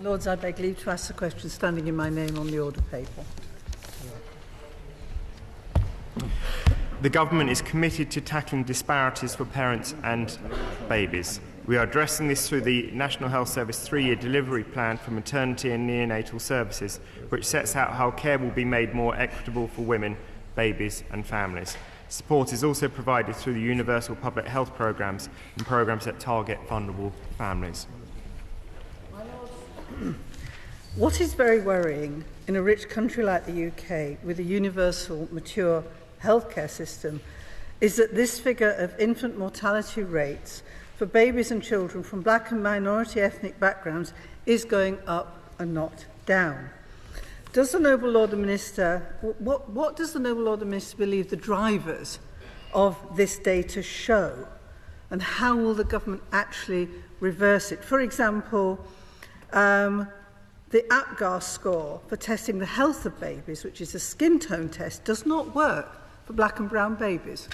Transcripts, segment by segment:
Lords, I beg leave to ask the question standing in my name on the order paper. The government is committed to tackling disparities for parents and babies. We are addressing this through the National Health Service 3-year delivery plan for maternity and neonatal services, which sets out how care will be made more equitable for women, babies and families. Support is also provided through the universal public health programmes and programmes that target vulnerable families. What is very worrying in a rich country like the UK with a universal, mature healthcare system is that this figure of infant mortality rates for babies and children from black and minority ethnic backgrounds is going up and not down. Does the Noble Lord the Minister, what does the Noble Lord the Minister believe the drivers of this data show, and how will the government actually reverse it? For example, the APGAR score for testing the health of babies, which is a skin tone test, does not work for black and brown babies.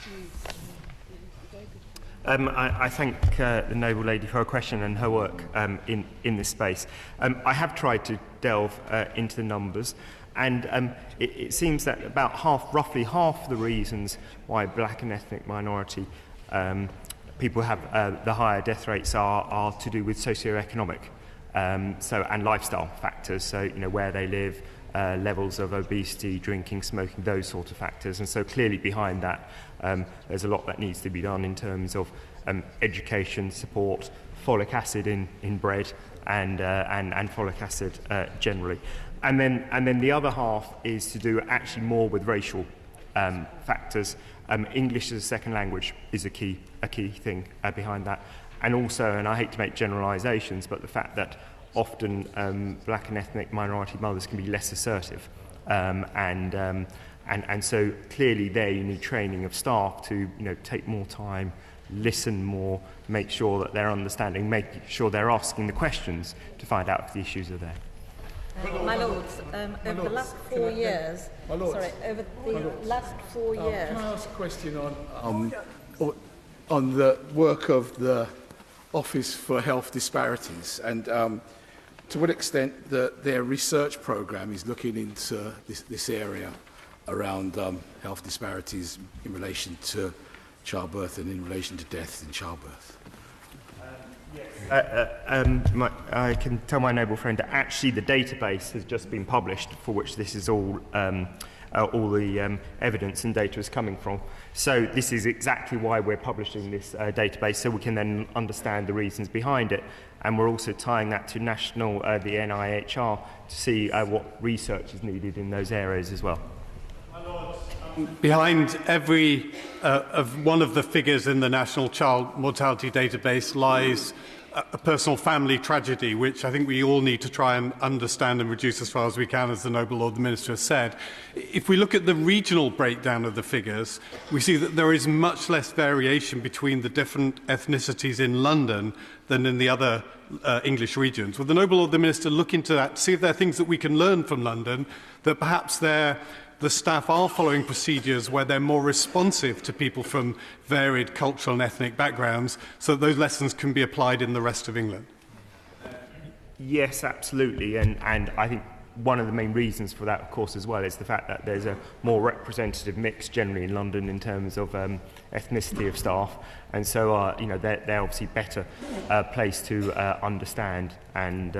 I thank the Noble Lady for her question and her work in this space. I have tried to delve into the numbers, and it seems that about roughly half the reasons why black and ethnic minority people have the higher death rates are to do with socioeconomic and lifestyle factors, so where they live, levels of obesity, drinking, smoking, those sort of factors. And so clearly behind that there's a lot that needs to be done in terms of education, support, folic acid in bread and folic acid generally. And then the other half is to do actually more with racial factors. English as a second language is a key thing behind that. And also, and I hate to make generalisations, but the fact that often black and ethnic minority mothers can be less assertive. And so clearly there you need training of staff to take more time, listen more, make sure that they're understanding, make sure they're asking the questions to find out if the issues are there. My Lords, over the last 4 years... over the last 4 years... Can I ask a question on the work of the Office for Health Disparities, and to what extent their research programme is looking into this area around health disparities in relation to childbirth and in relation to deaths in childbirth? I can tell my noble friend that actually the database has just been published, for which this is all the evidence and data is coming from. So this is exactly why we're publishing this database, so we can then understand the reasons behind it. And we're also tying that to national, the NIHR, to see what research is needed in those areas as well. Behind every one of the figures in the National Child Mortality Database lies a personal family tragedy, which I think we all need to try and understand and reduce as far as we can, as the Noble Lord the Minister has said. If we look at the regional breakdown of the figures, we see that there is much less variation between the different ethnicities in London than in the other English regions. Will the Noble Lord the Minister look into that, see if there are things that we can learn from London, that perhaps the staff are following procedures where they're more responsive to people from varied cultural and ethnic backgrounds, so that those lessons can be applied in the rest of England? Yes, absolutely. And I think one of the main reasons for that, of course, as well, is the fact that there's a more representative mix generally in London in terms of ethnicity of staff. And so, they're obviously better placed to understand and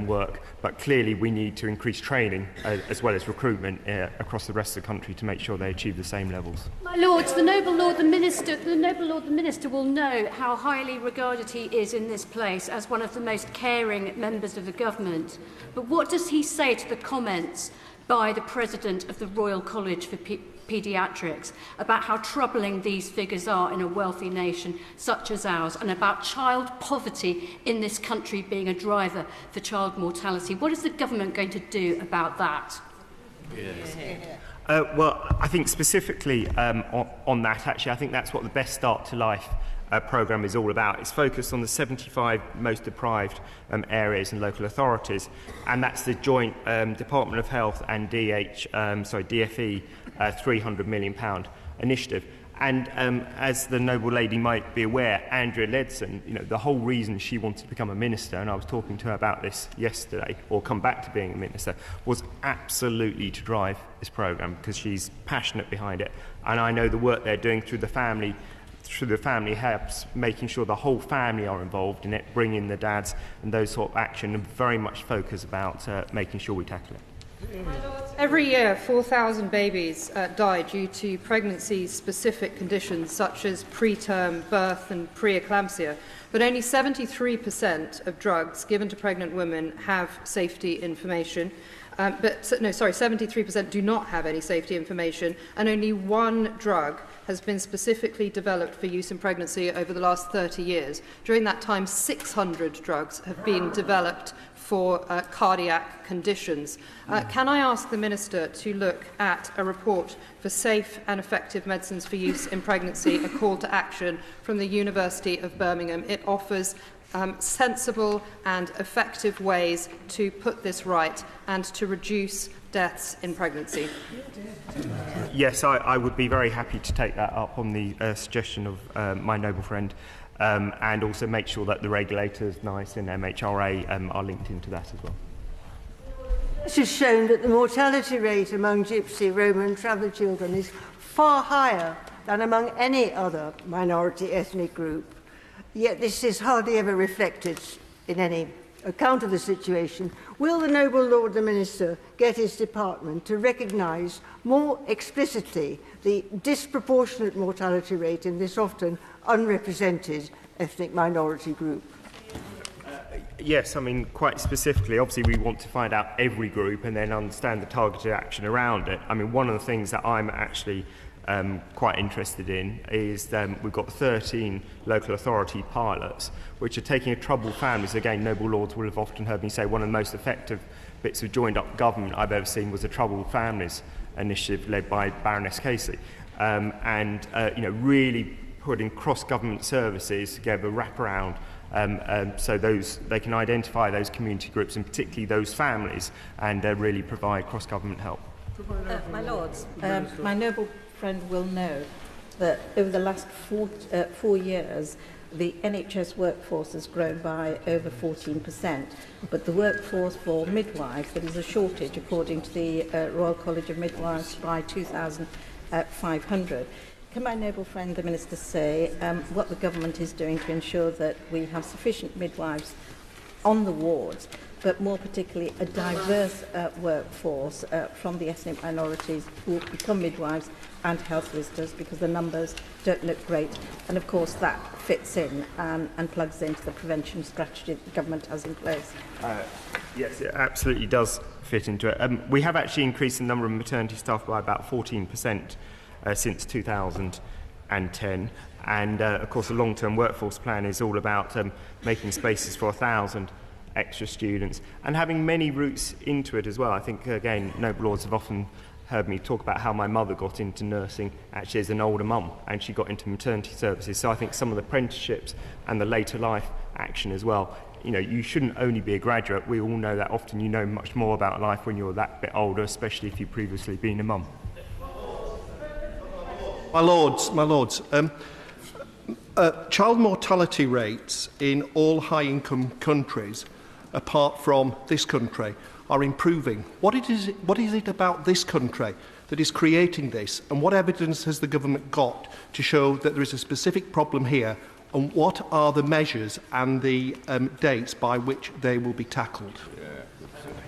work, but clearly we need to increase training as well as recruitment across the rest of the country to make sure they achieve the same levels. My Lords, the Noble Lord the Minister will know how highly regarded he is in this place as one of the most caring members of the government. But what does he say to the comments by the President of the Royal College for Paediatrics about how troubling these figures are in a wealthy nation such as ours, and about child poverty in this country being a driver for child mortality? What is the government going to do about that? Yes. Well, I think specifically on that, actually, I think that's what the Best Start to Life programme is all about. It's focused on the 75 most deprived areas and local authorities, and that's the joint Department of Health and DFE £300 million initiative. And as the noble lady might be aware, Andrea Leadsom, the whole reason she wanted to become a minister, and I was talking to her about this yesterday, or come back to being a minister, was absolutely to drive this programme because she's passionate behind it. And I know the work they're doing through the family hubs, making sure the whole family are involved in it, bringing the dads and those sort of action, and very much focus about making sure we tackle it. Every year, 4,000 babies die due to pregnancy-specific conditions such as preterm birth and preeclampsia, but only 73% of drugs given to pregnant women have safety information. 73% do not have any safety information, and only one drug has been specifically developed for use in pregnancy over the last 30 years. During that time, 600 drugs have been developed for cardiac conditions. Can I ask the Minister to look at a report for safe and effective medicines for use in pregnancy, a call to action from the University of Birmingham? It offers sensible and effective ways to put this right and to reduce deaths in pregnancy. Yes, I would be very happy to take that up on the suggestion of my noble friend, and also make sure that the regulators, NICE and MHRA, are linked into that as well. This has shown that the mortality rate among Gypsy, Roma and traveller children is far higher than among any other minority ethnic group. Yet this is hardly ever reflected in any account of the situation. Will the noble Lord the Minister get his department to recognise more explicitly the disproportionate mortality rate in this often unrepresented ethnic minority group? Yes, quite specifically, obviously we want to find out every group and then understand the targeted action around it. One of the things that I'm actually quite interested in is we've got 13 local authority pilots which are taking troubled families. Again, noble lords will have often heard me say one of the most effective bits of joined up government I've ever seen was the Troubled Families initiative led by Baroness Casey, really putting cross-government services together, wrap around, so they can identify those community groups and particularly those families and really provide cross-government help. My Lords, my noble friend will know that over the last 4 years, the NHS workforce has grown by over 14%, but the workforce for midwives, there is a shortage, according to the Royal College of Midwives, by 2,500. Can my noble friend, the Minister, say what the government is doing to ensure that we have sufficient midwives on the wards, but more particularly a diverse workforce from the ethnic minorities who become midwives and health visitors, because the numbers don't look great. And of course that fits in and plugs into the prevention strategy that the government has in place. Yes, it absolutely does fit into it. We have actually increased the number of maternity staff by about 14% since 2010. And of course the long-term workforce plan is all about making spaces for 1,000 extra students and having many routes into it as well. I think, again, noble lords have often heard me talk about how my mother got into nursing actually as an older mum, and she got into maternity services. So I think some of the apprenticeships and the later life action as well, you shouldn't only be a graduate. We all know that often you know much more about life when you're that bit older, especially if you've previously been a mum. My lords, child mortality rates in all high-income countries, apart from this country, are improving. What is it about this country that is creating this, and what evidence has the government got to show that there is a specific problem here, and what are the measures and the dates by which they will be tackled?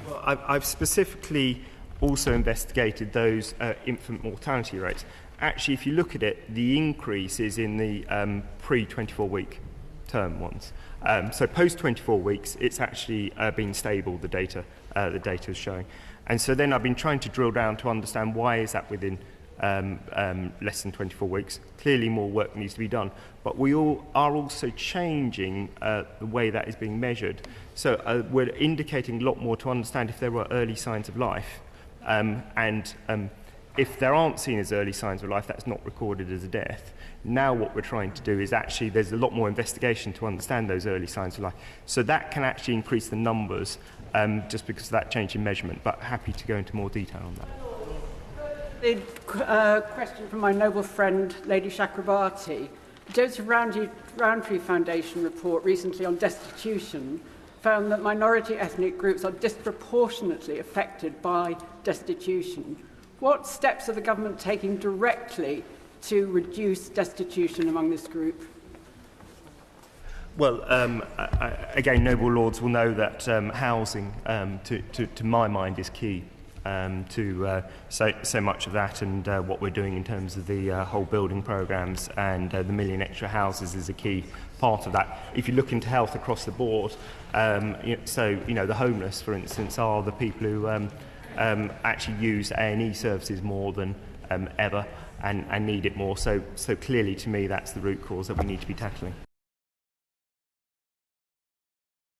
Well, I've specifically also investigated those infant mortality rates. Actually, if you look at it, the increase is in the pre-24-week term ones. So post-24 weeks, it's actually been stable, the data is showing. And so then I've been trying to drill down to understand why is that within less than 24 weeks. Clearly more work needs to be done. But we all are also changing the way that is being measured. So we're indicating a lot more to understand if there were early signs of life. If there aren't seen as early signs of life, that's not recorded as a death. Now what we're trying to do is actually, there's a lot more investigation to understand those early signs of life. So that can actually increase the numbers just because of that change in measurement, but happy to go into more detail on that. The question from my noble friend, Lady Chakrabarti. The Joseph Rowntree Foundation report recently on destitution found that minority ethnic groups are disproportionately affected by destitution. What steps are the government taking directly to reduce destitution among this group? Well, again, noble lords will know that housing, to my mind, is key to so much of that, and what we're doing in terms of the whole building programmes and the million extra houses is a key part of that. If you look into health across the board, the homeless, for instance, are the people who actually use A&E services more than ever and need it more. So clearly, to me, that's the root cause that we need to be tackling.